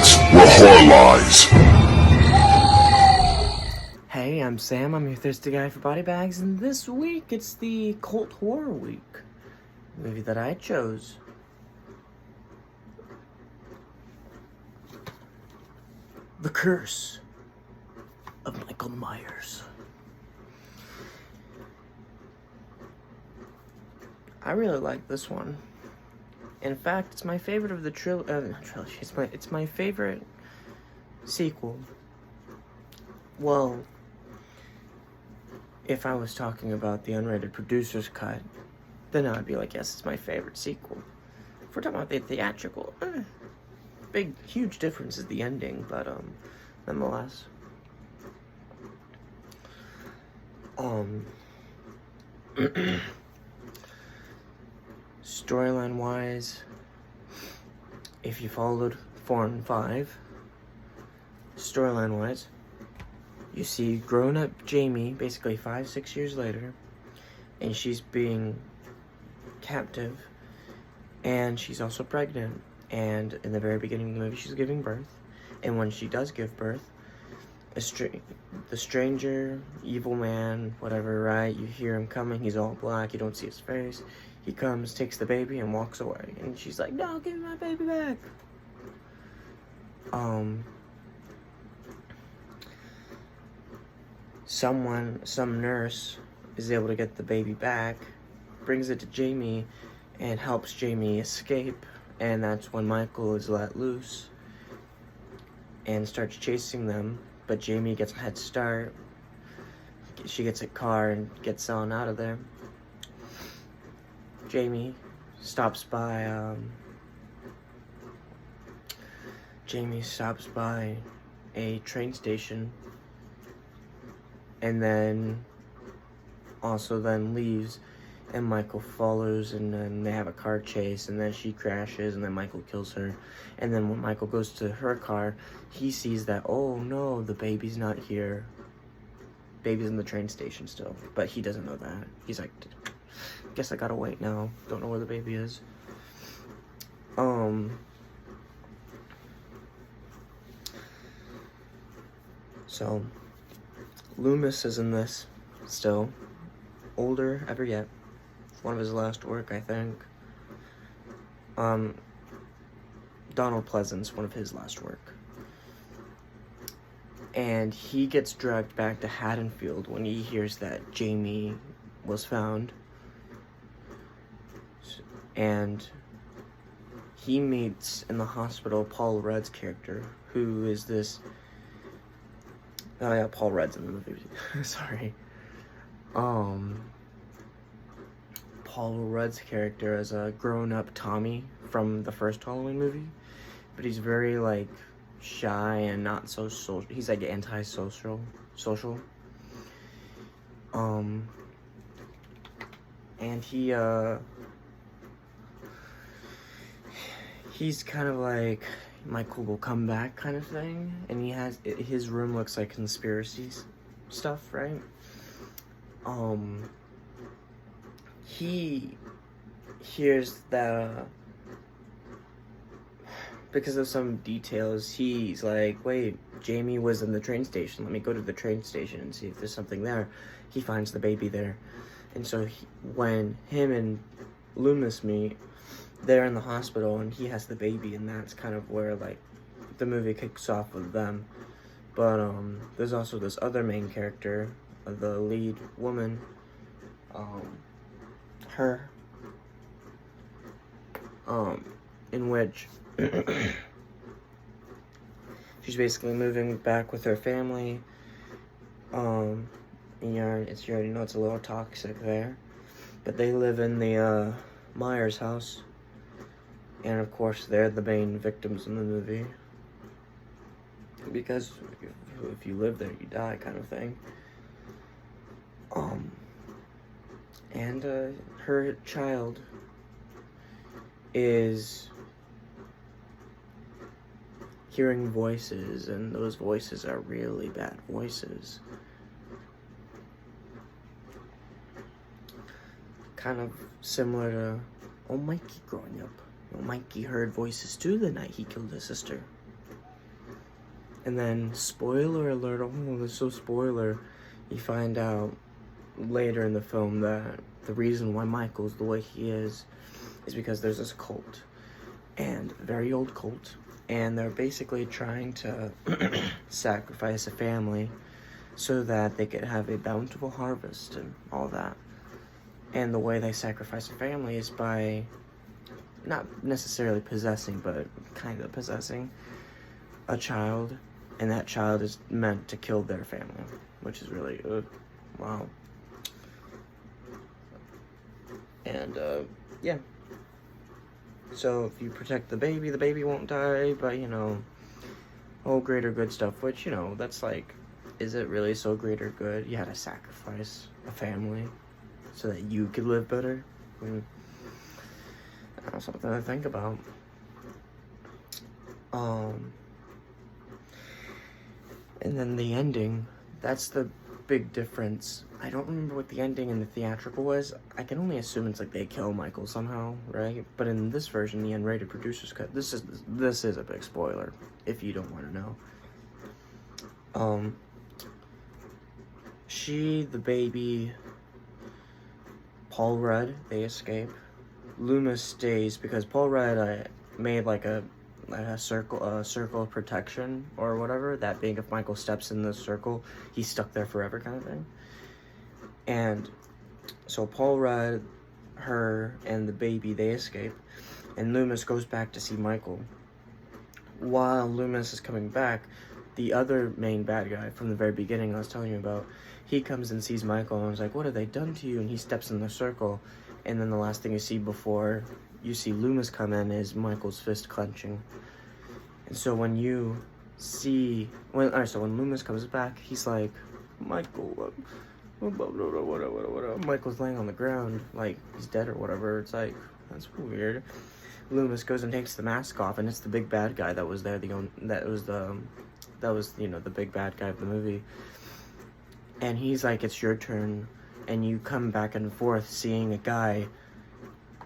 BodyBags, where horror lies. Hey, I'm Sam, I'm your thirsty guy for BodyBags, and this week it's the Cult Horror Week. The movie that I chose. The Curse of Michael Myers. I really like this one. In fact, it's my favorite of the trilogy. It's my favorite sequel. Well, if I was talking about the unrated producer's cut, then I'd be like, yes, it's my favorite sequel. If we're talking about the theatrical, huge difference is the ending, but nonetheless. Storyline wise, if you followed 4 and 5, storyline wise, you see grown up Jamie basically 5-6 years later, and she's being captive, and she's also pregnant, and in the very beginning of the movie she's giving birth, and when she does give birth, the stranger, evil man, whatever, right, you hear him coming, he's all black, you don't see his face, he comes, takes the baby, and walks away, and she's like, no, give me my baby back. Some nurse is able to get the baby back, brings it to Jamie, and helps Jamie escape, and that's when Michael is let loose and starts chasing them, but Jamie gets a head start. She gets a car and gets on out of there. Jamie stops by a train station, and then leaves, and Michael follows, and then they have a car chase, and then she crashes, and then Michael kills her. And then when Michael goes to her car, he sees that, oh no, the baby's not here. Baby's in the train station still, but he doesn't know that. He's like, guess I gotta wait now. Don't know where the baby is. So, Loomis is in this still. Older ever yet. One of his last work, I think. Donald Pleasence, one of his last work. And he gets dragged back to Haddonfield when he hears that Jamie was found. And he meets in the hospital Paul Rudd's character, who is this... Oh yeah, Paul Rudd's in the movie. Sorry. Paul Rudd's character is a grown-up Tommy from the first Halloween movie, but he's very, like, shy and not so social. He's, like, anti-social. And he's kind of like, Michael will come back kind of thing, and his room looks like conspiracies stuff, right? He hears that, because of some details, he's like, wait, Jamie was in the train station, let me go to the train station and see if there's something there. He finds the baby there, and so when him and Loomis meet, they're in the hospital, and he has the baby, and that's kind of where, like, the movie kicks off with them. But, there's also this other main character, the lead woman, in which she's basically moving back with her family. And you already know it's a little toxic there, but they live in the Myers house, and of course they're the main victims in the movie, because if you live there you die kind of thing. And her child is hearing voices, and those voices are really bad voices. Kind of similar to Mikey growing up. Mikey heard voices too the night he killed his sister. And then, spoiler alert, oh, this is so spoiler, you find out later in the film that the reason why Michael's the way he is because there's this cult, and a very old cult, and they're basically trying to sacrifice a family so that they could have a bountiful harvest and all that. And the way they sacrifice a family is by not necessarily possessing, but kind of possessing a child, and that child is meant to kill their family, which is really, wow. And, yeah. So if you protect the baby won't die, but, you know, all greater good stuff, which, you know, that's like, is it really so great or good? You had to sacrifice a family so that you could live better. That's something to think about. And then the ending, that's the big difference. I don't remember what the ending in the theatrical was. I can only assume it's like they kill Michael somehow, right? But in this version, the unrated producer's cut, this is a big spoiler if you don't want to know. The baby, Paul Rudd, they escape. Loomis stays because Paul Rudd made like a circle of protection or whatever, that being if Michael steps in the circle, he's stuck there forever kind of thing. And so Paul Rudd, her, and the baby, they escape, and Loomis goes back to see Michael. While Loomis is coming back, the other main bad guy from the very beginning I was telling you about, he comes and sees Michael and was like, what have they done to you? And he steps in the circle, and then the last thing you see before you see Loomis come in is Michael's fist clenching. And so when Loomis comes back, he's like, Michael, Michael's laying on the ground like he's dead or whatever. It's like, that's weird. Loomis goes and takes the mask off, and it's the big bad guy that was there. That was the big bad guy of the movie. And he's like, it's your turn, and you come back and forth seeing a guy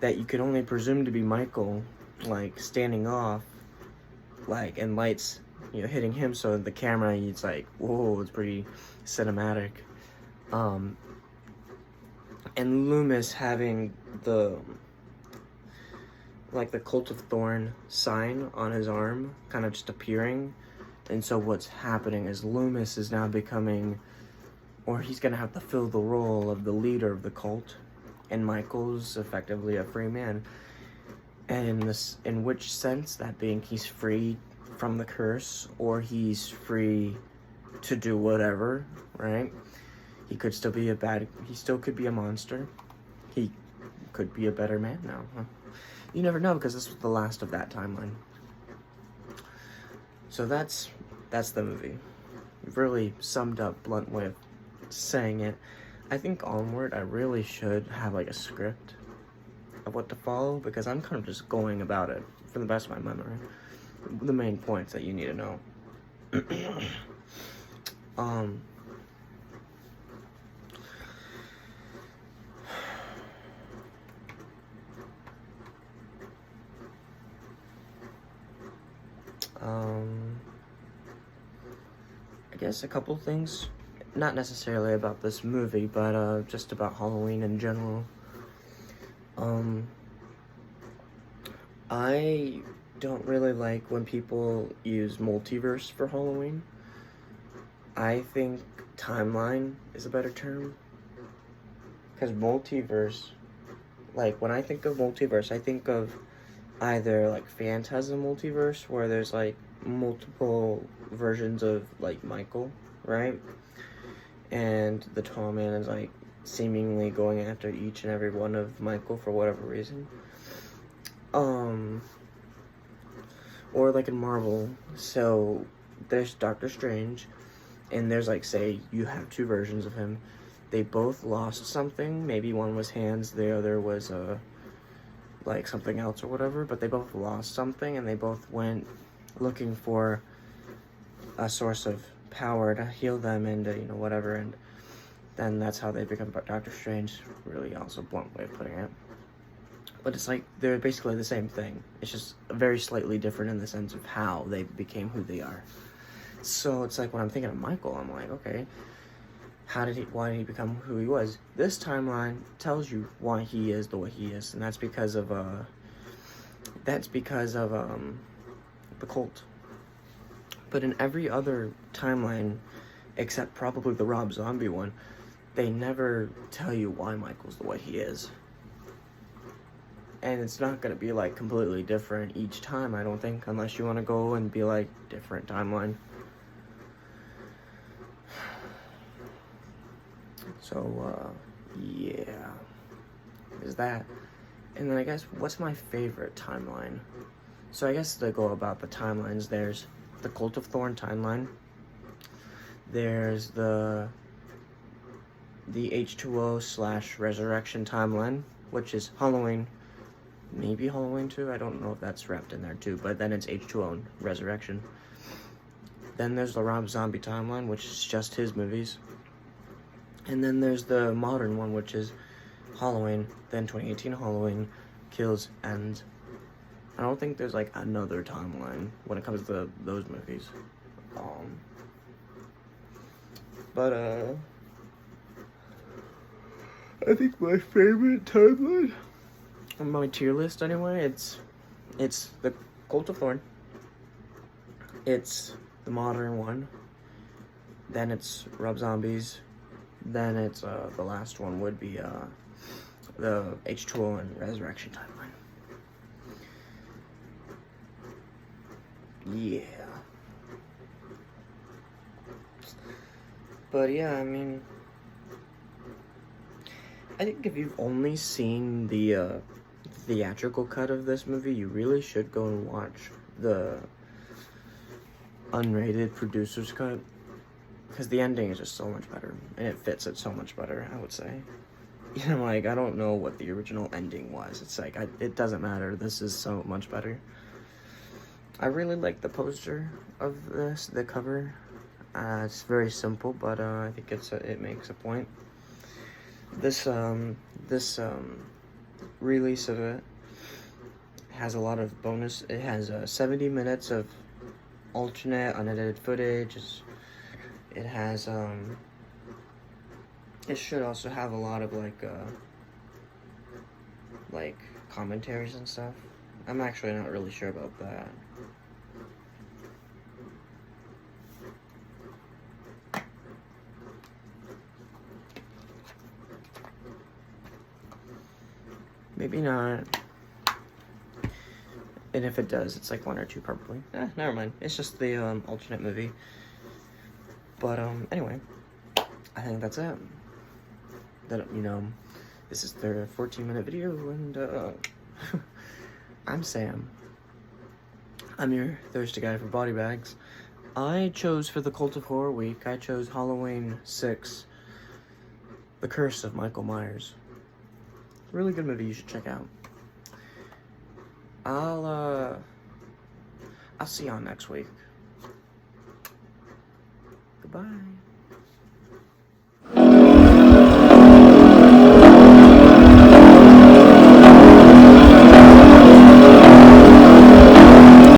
that you could only presume to be Michael, like, standing off, like, and lights, you know, hitting him, so the camera, it's like, whoa, it's pretty cinematic. And Loomis having the Cult of Thorn sign on his arm, kind of just appearing, and so what's happening is Loomis is now becoming, or he's gonna have to fill the role of the leader of the cult, and Michael's effectively a free man. And in which sense? That being he's free from the curse, or he's free to do whatever, right? He could still be he still could be a monster. He could be a better man now, huh? You never know, because this was the last of that timeline. So that's the movie. Really summed up, blunt way of saying it. I think Onward, I really should have like a script of what to follow, because I'm kind of just going about it from the best of my memory. The main points that you need to know. I guess a couple things, not necessarily about this movie, but just about Halloween in general. I don't really like when people use multiverse for Halloween. I think timeline is a better term. Because multiverse, like, when I think of multiverse, I think of either, like, Phantasm multiverse, where there's, like, multiple versions of, like, Michael, right? And the Tall Man is, like, seemingly going after each and every one of Michael for whatever reason. Or, like, in Marvel, so there's Doctor Strange, and there's, like, say, you have two versions of him. They both lost something. Maybe one was hands, the other was, like, something else or whatever, but they both lost something, and they both went looking for a source of power to heal them and, you know, whatever, and then that's how they become Doctor Strange. Really also blunt way of putting it. But it's like, they're basically the same thing. It's just very slightly different in the sense of how they became who they are. So it's like when I'm thinking of Michael, I'm like, okay, why did he become who he was? This timeline tells you why he is the way he is, and that's because of the cult. But in every other timeline, except probably the Rob Zombie one, they never tell you why Michael's the way he is. And it's not going to be, like, completely different each time, I don't think, unless you want to go and be, like, different timeline. So, yeah, there's that. And then I guess, what's my favorite timeline? So I guess to go about the timelines, there's the Cult of Thorn timeline. There's the H2O / Resurrection timeline, which is Halloween. Maybe Halloween 2, I don't know if that's wrapped in there too, but then it's H2O and Resurrection. Then there's the Rob Zombie timeline, which is just his movies. And then there's the modern one, which is Halloween, then 2018 Halloween, Kills, and I don't think there's, like, another timeline when it comes to those movies. I think my favorite timeline on my tier list, anyway, it's the Cult of Thorn, it's the modern one, then it's Rob Zombies, then it's the last one would be the H2O and Resurrection timeline. Yeah. But yeah, I mean, I think if you've only seen the theatrical cut of this movie, you really should go and watch the unrated producer's cut, because the ending is just so much better, and it fits it so much better, I would say. You know, like, I don't know what the original ending was. It's like, it doesn't matter. This is so much better. I really like the poster of this, the cover. It's very simple, but I think it makes a point. This release of it has a lot of bonus. It has 70 minutes of alternate, unedited footage. It has it should also have a lot of like commentaries and stuff. I'm actually not really sure about that. Maybe not. And if it does, it's like 1 or 2 probably. Never mind. It's just the alternate movie. But anyway, I think that's it. That, you know, this is their 14-minute video, and I'm Sam. I'm your thirsty guy for BodyBags. I chose for the Cult of Horror week, I chose Halloween 6, The Curse of Michael Myers. Really good movie, you should check out. I'll see y'all next week. Goodbye.